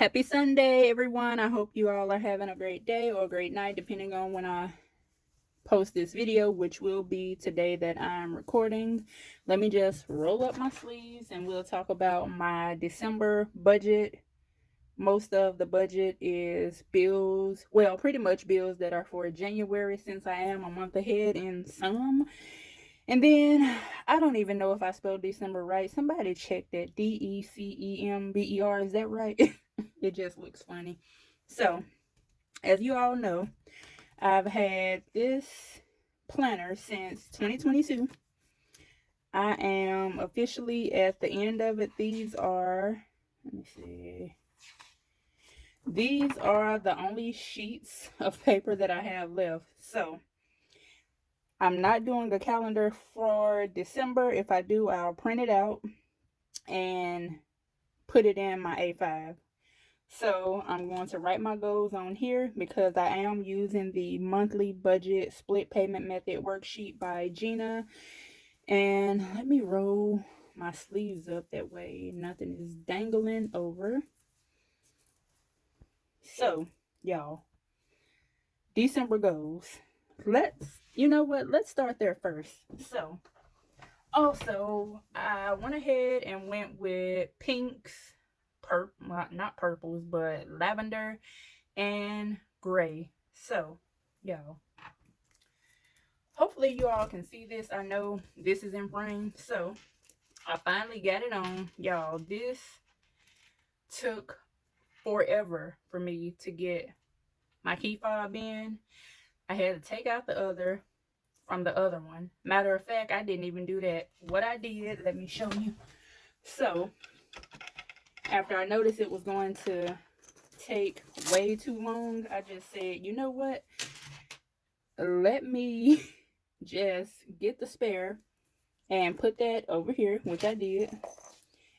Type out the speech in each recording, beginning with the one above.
Happy Sunday, everyone. I hope you all are having a great day or a great night, depending on when I post this video, which will be today that I'm recording. Let me just roll up my sleeves and we'll talk about my December budget. Most of the budget is bills, well, pretty much bills that are for January, since I am a month ahead in some. And then I don't even know if I spelled December right. Somebody check that. December. Is that right? It just looks funny. So, as you all know, I've had this planner since 2022. I am officially at the end of it. These are, let me see. These are the only sheets of paper that I have left. So, I'm not doing a calendar for December. If I do, I'll print it out and put it in my A5. So I'm going to write my goals on here because I am using the monthly budget split payment method worksheet by Gina. And let me roll my sleeves up that way nothing is dangling over. So, y'all, December goals. You know what? Let's start there first. So, also, I went ahead and went with pinks, not purples, but lavender and gray. So, y'all, hopefully you all can see this. I know this is in frame. So, I finally got it on. Y'all, this took forever for me to get my key fob in. I had to take out the other from the other one. Matter of fact, I didn't even do that. What I did, let me show you. So, after I noticed it was going to take way too long, I just said, you know what? Let me just get the spare and put that over here, which I did.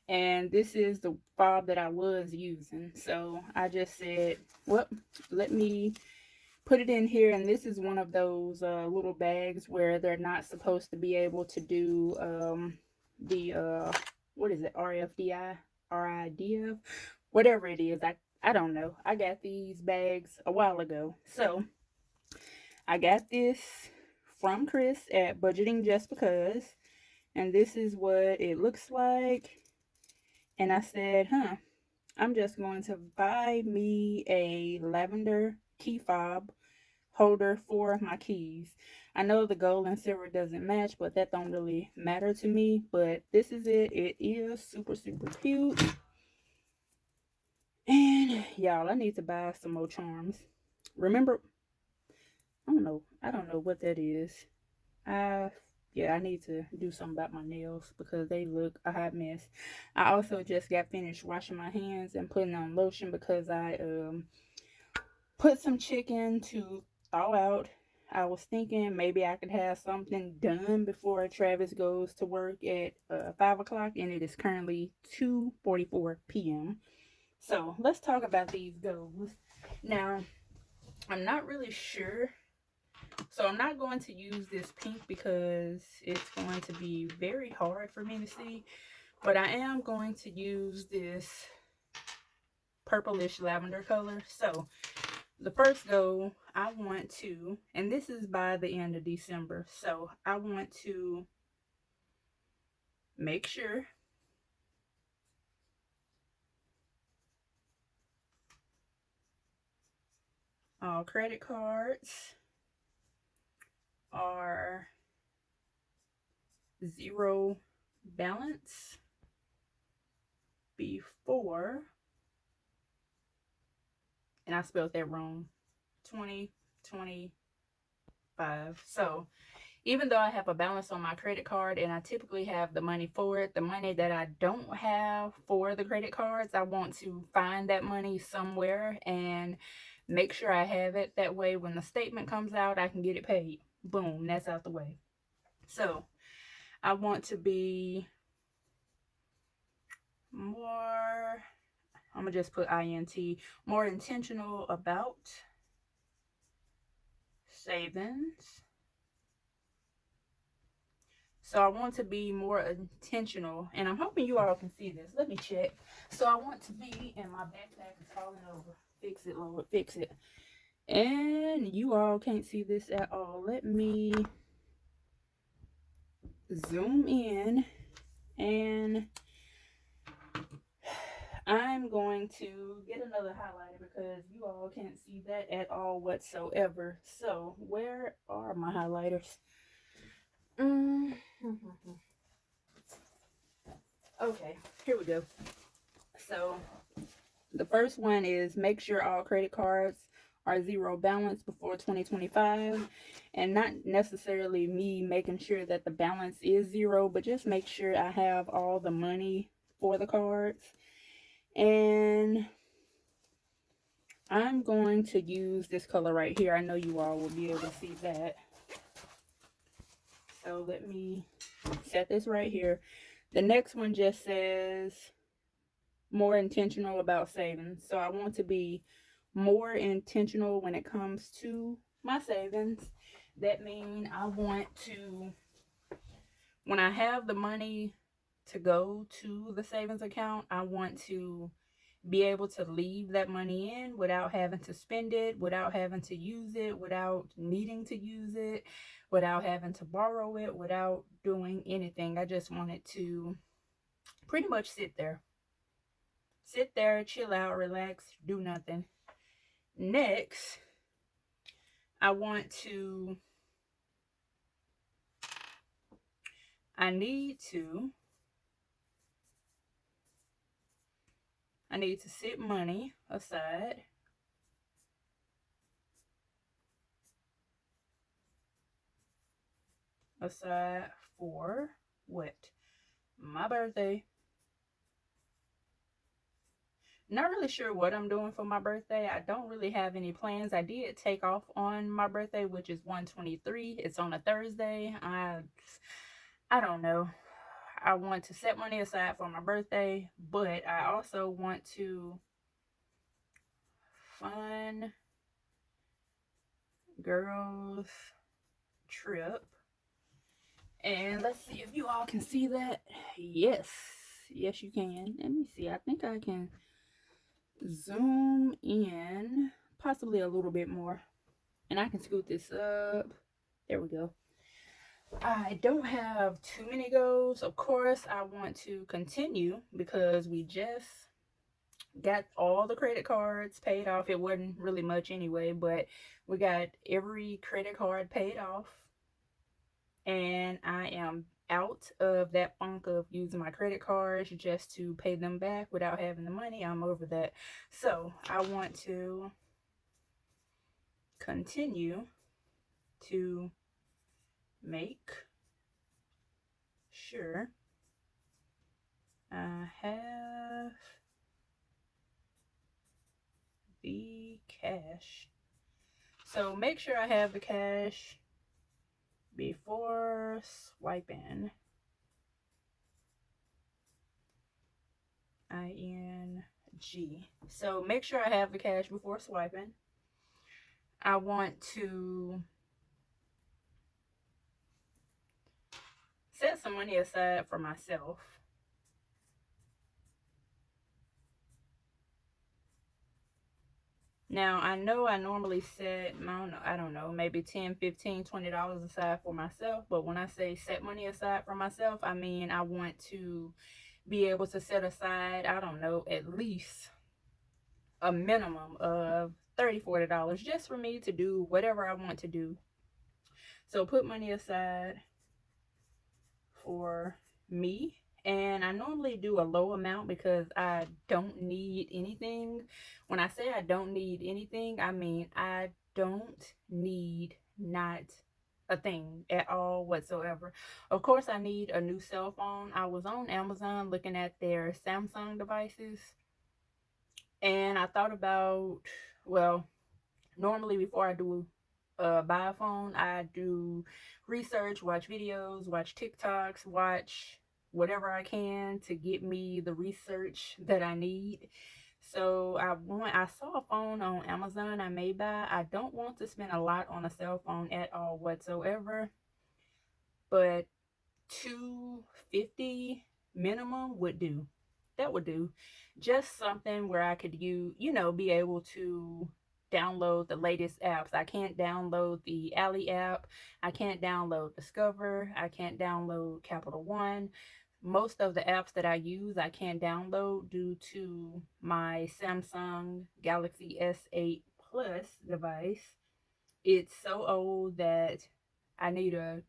And this is the fob that I was using. So I just said, well, let me put it in here. And this is one of those little bags where they're not supposed to be able to do what is it, RIDF, whatever it is. I don't know. I got these bags a while ago. So I got this from Chris at Budgeting Just Because. And this is what it looks like. And I said, I'm just going to buy me a lavender key fob holder for my keys. I know the gold and silver doesn't match, but that don't really matter to me. But this is it. It is super, super cute. And y'all, I need to buy some more charms. Remember, I don't know what that is. Yeah, I need to do something about my nails because they look a hot mess. I also just got finished washing my hands and putting on lotion because I put some chicken to thaw out. I was thinking maybe I could have something done before Travis goes to work at 5 o'clock, and it is currently 2:44 p.m. So let's talk about these goals. Now, I'm not really sure. So I'm not going to use this pink because it's going to be very hard for me to see. But I am going to use this purplish lavender color. So the first goal I want to, and this is by the end of December. So I want to make sure all credit cards are zero balance before, and I spelled that wrong, 2025. So even though I have a balance on my credit card and I typically have the money for it, the money that I don't have for the credit cards, I want to find that money somewhere and make sure I have it. That way when the statement comes out, I can get it paid. Boom, that's out the way. So I want to be more, I'm going to just put INT, more intentional about savings. So I want to be more intentional, and I'm hoping you all can see this. Let me check. So I want to be, and my backpack is falling over. Fix it, Lord, fix it. And you all can't see this at all. Let me zoom in, and I'm going to get another highlighter because you all can't see that at all whatsoever. So where are my highlighters? Okay, here we go. So the first one is make sure all credit cards are zero balance before 2025, and not necessarily me making sure that the balance is zero, but just make sure I have all the money for the cards. And I'm going to use this color right here. I know you all will be able to see that. So let me set this right here. The next one just says more intentional about savings. So I want to be more intentional when it comes to my savings. That means I want to, when I have the money to go to the savings account, I want to be able to leave that money in without having to spend it, without having to use it, without needing to use it, without having to borrow it, without doing anything. I just want it to pretty much sit there. Sit there, chill out, relax, do nothing. Next, I need to set money aside for what? My birthday. Not really sure what I'm doing for my birthday. I don't really have any plans. I did take off on my birthday, which is 1/23. It's on a Thursday. I don't know. I want to set money aside for my birthday, but I also want to fun girls trip. And let's see if you all can see that. Yes, yes you can. Let me see. I think I can zoom in possibly a little bit more, and I can scoot this up. There we go. I don't have too many goals. Of course, I want to continue because we just got all the credit cards paid off. It wasn't really much anyway, but we got every credit card paid off, and I am out of that funk of using my credit cards just to pay them back without having the money. I'm over that. So I want to continue to make sure I have the cash. So make sure I have the cash before swiping. ING. So make sure I have the cash before swiping. I want to set some money aside for myself. Now, I know I normally set, I don't know, maybe $10, $15, $20 aside for myself. But when I say set money aside for myself, I mean I want to be able to set aside, I don't know, at least a minimum of $30, $40 just for me to do whatever I want to do. So put money aside for me. And I normally do a low amount because I don't need anything. When I say I don't need anything, I mean I don't need not a thing at all whatsoever. Of course, I need a new cell phone. I was on Amazon looking at their Samsung devices, and I thought about, well, normally before I do buy a phone, I do research, watch videos, watch TikToks, watch whatever I can to get me the research that I need. So I saw a phone on Amazon I may buy. I don't want to spend a lot on a cell phone at all whatsoever, but $2.50 minimum would do. That would do. Just something where I could be able to download the latest apps. I can't download the Alley app. I can't download Discover. I can't download Capital One. Most of the apps that I use, I can't download due to my Samsung Galaxy S8 Plus device. It's so old that I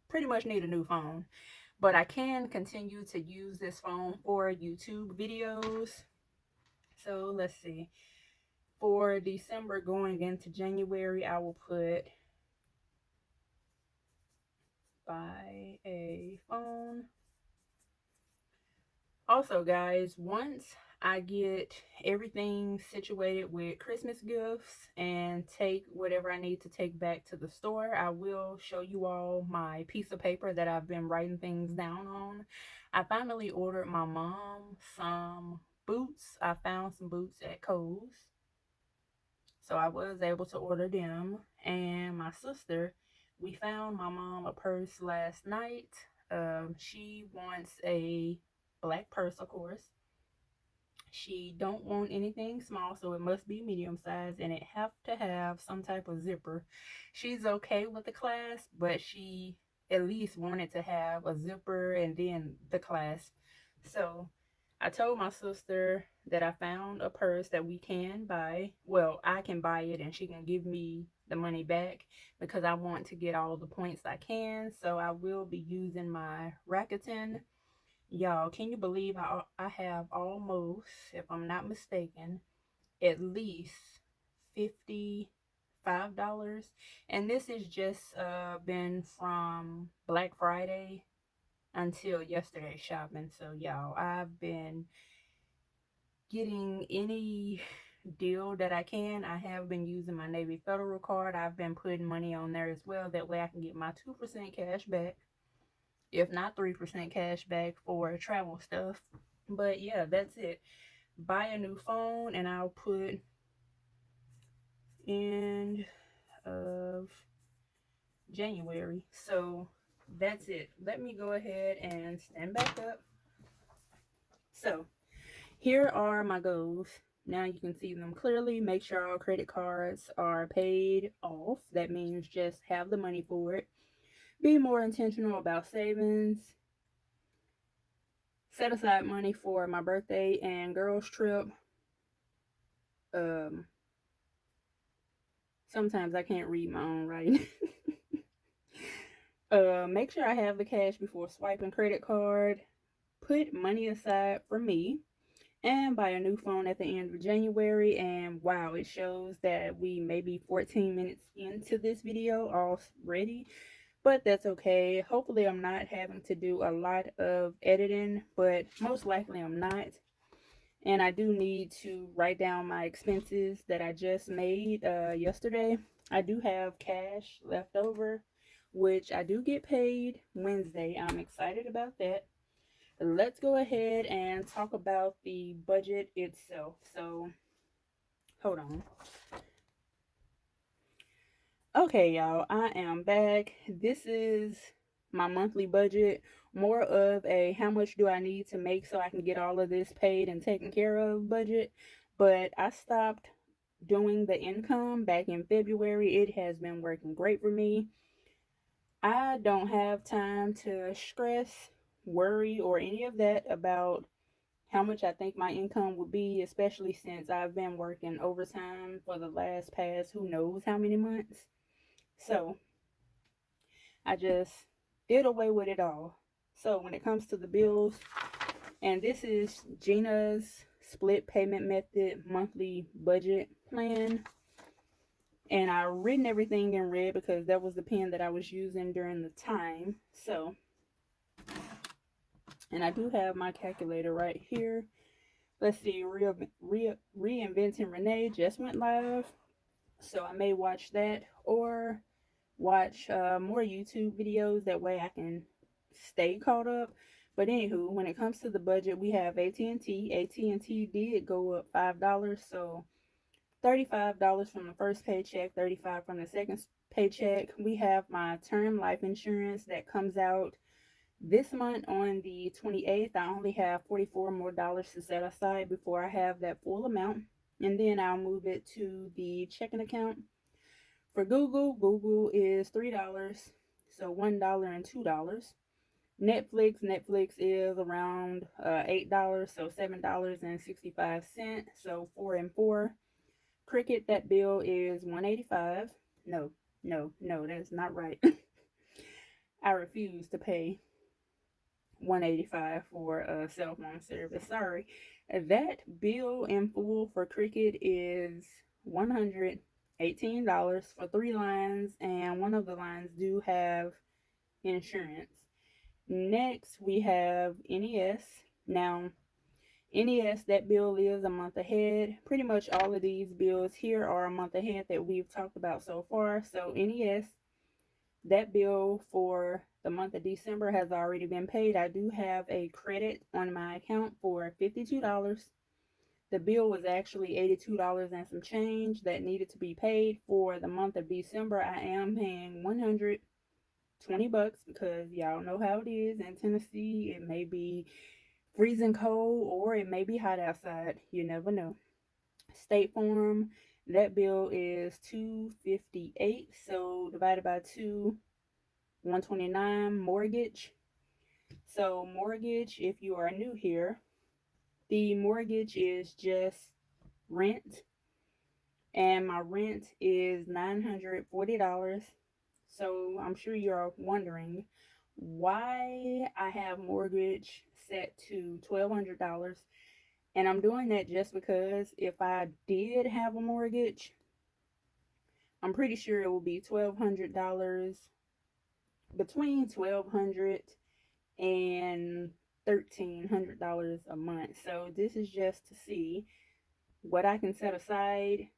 pretty much need a new phone. But I can continue to use this phone for YouTube videos. So let's see. For December going into January, I will put buy a phone. Also, guys, once I get everything situated with Christmas gifts and take whatever I need to take back to the store, I will show you all my piece of paper that I've been writing things down on. I finally ordered my mom some boots. I found some boots at Kohl's, so I was able to order them. And my sister, we found my mom a purse last night. She wants a black purse, of course. She don't want anything small, so it must be medium size, and it have to have some type of zipper. She's okay with the clasp, but she at least wanted to have a zipper and then the clasp. So I told my sister that I found a purse that we can buy. Well, I can buy it and she can give me the money back because I want to get all the points I can. So I will be using my Rakuten. Y'all, can you believe I have almost, if I'm not mistaken, at least $55? And this is just been from Black Friday until yesterday's shopping. So y'all, I've been getting any deal that I can. I have been using my Navy Federal card. I've been putting money on there as well. That way I can get my 2% cash back, if not 3% cash back for travel stuff. But yeah, that's it. Buy a new phone, and I'll put end of January. So that's it. Let me go ahead and stand back up. So here are my goals. Now you can see them clearly. Make sure all credit cards are paid off. That means just have the money for it. Be more intentional about savings. Set aside money for my birthday and girls trip. Sometimes I can't read my own writing. Make sure I have the cash before swiping credit card. Put money aside for me. And buy a new phone at the end of January. And wow, it shows that we may be 14 minutes into this video already. But that's okay. Hopefully I'm not having to do a lot of editing, but most likely I'm not. And I do need to write down my expenses that I just made yesterday. I do have cash left over, which I do get paid Wednesday. I'm excited about that. Let's go ahead and talk about the budget itself. So, hold on. Okay, y'all, I am back. This is my monthly budget, more of a how much do I need to make so I can get all of this paid and taken care of budget. But I stopped doing the income back in February. It has been working great for me. I don't have time to stress, worry, or any of that about how much I think my income would be, especially since I've been working overtime for the past who knows how many months. So I just did away with it all. So when it comes to the bills, and this is Gina's split payment method monthly budget plan. And I written everything in red because that was the pen that I was using during the time. So, and I do have my calculator right here. Let's see, Reinventing Renee just went live. So I may watch that or watch more YouTube videos. That way I can stay caught up. But anywho, when it comes to the budget, we have AT&T. AT&T did go up $5. So $35 from the first paycheck, $35 from the second paycheck. We have my term life insurance that comes out This month on the 28th, I only have $44 more to set aside before I have that full amount. And then I'll move it to the checking account. For Google is $3, so $1 and $2. Netflix is around $8, so $7.65, so 4 and 4. Cricket, that bill is $185. No, that's not right. I refuse to pay $185 for a cell phone service. Sorry. That bill in full for Cricket is $118 for 3 lines, and one of the lines do have insurance. Next, we have NES. Now, NES, that bill is a month ahead. Pretty much all of these bills here are a month ahead that we've talked about so far. So, NES, that bill for the month of December has already been paid. I do have a credit on my account for $52. The bill was actually $82 and some change that needed to be paid for the month of December. I am paying $120 because y'all know how it is in Tennessee. It may be freezing cold or it may be hot outside. You never know. State Farm, that bill is $258. So divided by 2, $129. Mortgage. So mortgage, if you are new here, the mortgage is just rent, and my rent is $940. So I'm sure you're wondering why I have mortgage set to $1,200. And I'm doing that just because if I did have a mortgage, I'm pretty sure it will be $1,200, between $1,200 and $1,300 a month. So this is just to see what I can set aside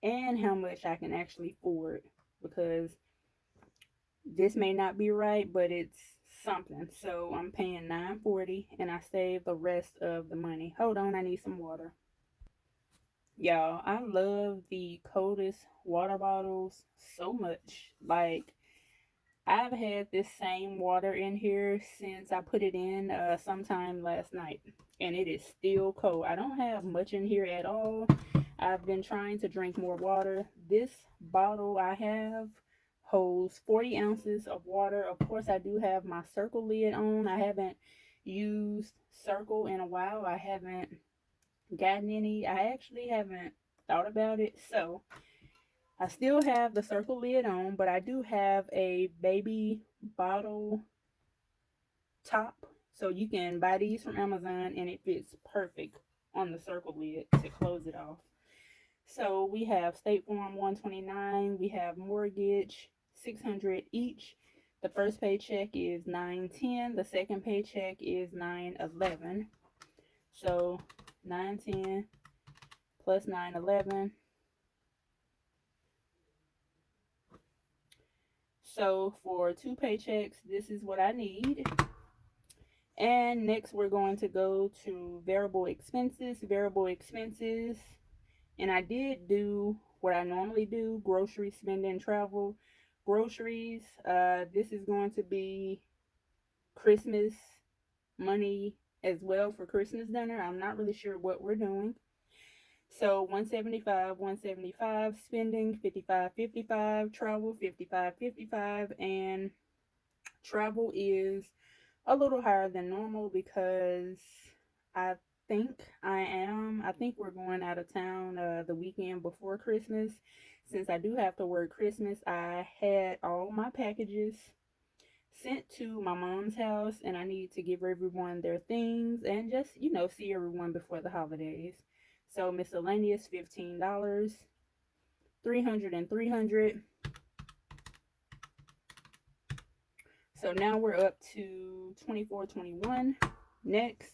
and how much I can actually afford, because this may not be right, but it's something. So I'm paying $940 and I save the rest of the money. Hold on, I need some water. Y'all, I love the coldest water bottles so much. Like, I've had this same water in here since I put it in sometime last night, and it is still cold. I don't have much in here at all. I've been trying to drink more water. This bottle I have holds 40 ounces of water. Of course, I do have my Circle lid on. I haven't used Circle in a while. I haven't gotten any. I actually haven't thought about it. So I still have the Circle lid on, but I do have a baby bottle top. So you can buy these from Amazon and it fits perfect on the Circle lid to close it off. So we have State Farm $129, we have mortgage $600 each. The first paycheck is $910, the second paycheck is $911. So $910 plus $911. So for 2 paychecks, this is what I need. And next we're going to go to variable expenses. Variable expenses. And I did do what I normally do: grocery spending, travel. Groceries, this is going to be Christmas money as well for Christmas dinner. I'm not really sure what we're doing. So 175, spending 55, travel 55, and travel is a little higher than normal because I I think we're going out of town the weekend before Christmas. Since I do have to work Christmas, I had all my packages sent to my mom's house, and I need to give everyone their things and just, see everyone before the holidays. So miscellaneous $15, 300 and 300. So now we're up to 24.21. Next,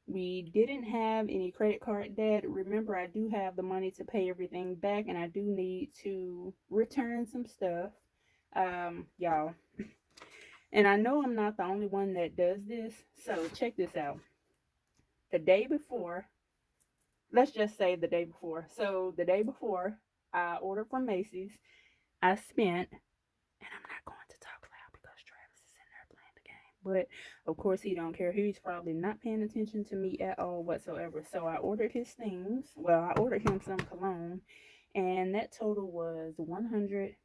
we didn't have any credit card debt. Remember, I do have the money to pay everything back, and I do need to return some stuff, y'all. And I know I'm not the only one that does this. So check this out. The day before, let's just say the day before. So the day before I ordered from Macy's, I spent, and I'm not going to talk loud because Travis is in there playing the game. but of course he don't care. He's probably not paying attention to me at all whatsoever. So I ordered his things. Well, I ordered him some cologne, and that total was $181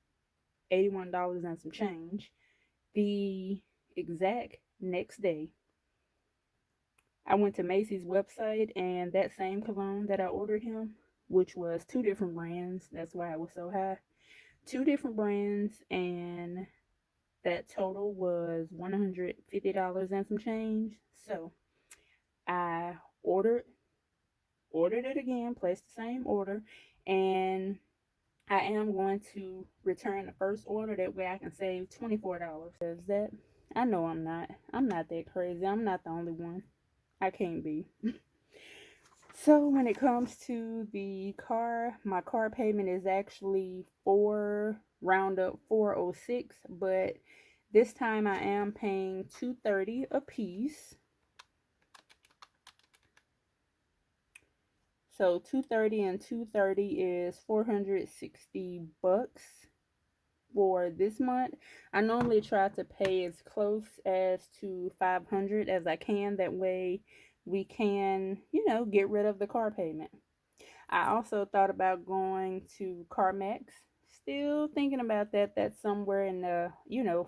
and some change. The exact next day, I went to Macy's website, and that same cologne that I ordered him, which was two different brands, that's why it was so high, two different brands, and that total was $150 and some change. So I ordered it again, placed the same order, and I am going to return the first order. That way I can save $24. Because that, I know I'm not that crazy. I'm not the only one. I can't be. So when it comes to the car, my car payment is actually round up 406, but this time I am paying $230 a piece. So $230 and $230 is 460 bucks for this month. I normally try to pay as close as to 500 as I can. That way we can, get rid of the car payment. I also thought about going to CarMax. Still thinking about that. That's somewhere in the,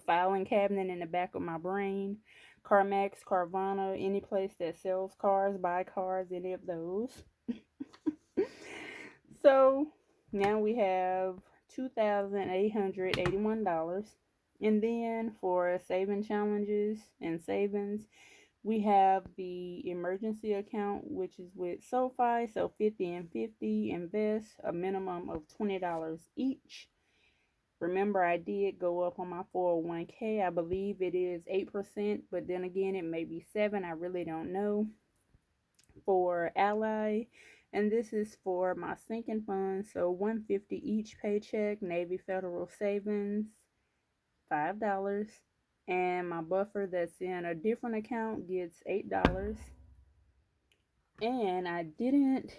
filing cabinet in the back of my brain. CarMax, Carvana, any place that sells cars, buy cars, any of those. So now we have $2,881. And then for saving challenges and savings, we have the emergency account, which is with SoFi. So 50 and 50, invest a minimum of $20 each. Remember, I did go up on my 401k. I believe it is 8%, but then again, it may be 7. I really don't know. For Ally, and this is for my sinking fund. So $150 each paycheck. Navy Federal Savings, $5. And my buffer that's in a different account gets $8. And I didn't,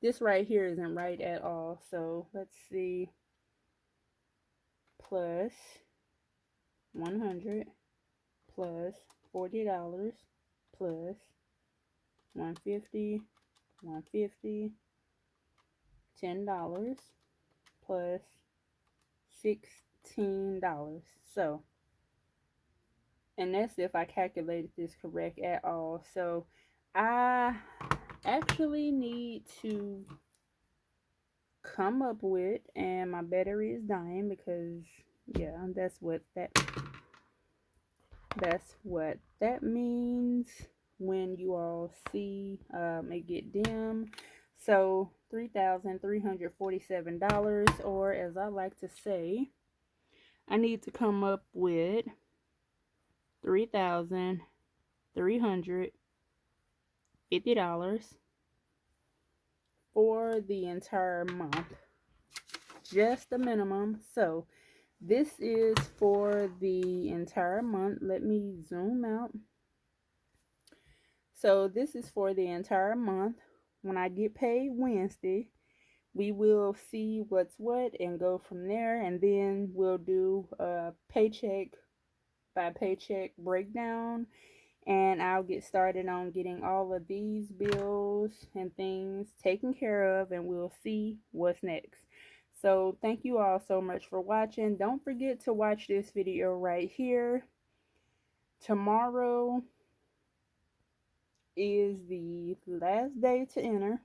this right here isn't right at all. So let's see, plus 100 plus $40 plus 150, 150, $10 plus $16. So, and that's if I calculated this correct at all. So I actually need to come up with, and my battery is dying because yeah, that's what that means when you all see it get dim. So $3,347, or as I like to say, I need to come up with $3,350 for the entire month, just the minimum. So this is for the entire month. Let me zoom out. So this is for the entire month. When I get paid Wednesday, we will see what's what and go from there, and then we'll do a paycheck by paycheck breakdown, and I'll get started on getting all of these bills and things taken care of, and we'll see what's next. So thank you all so much for watching. Don't forget to watch this video right here. Tomorrow is the last day to enter.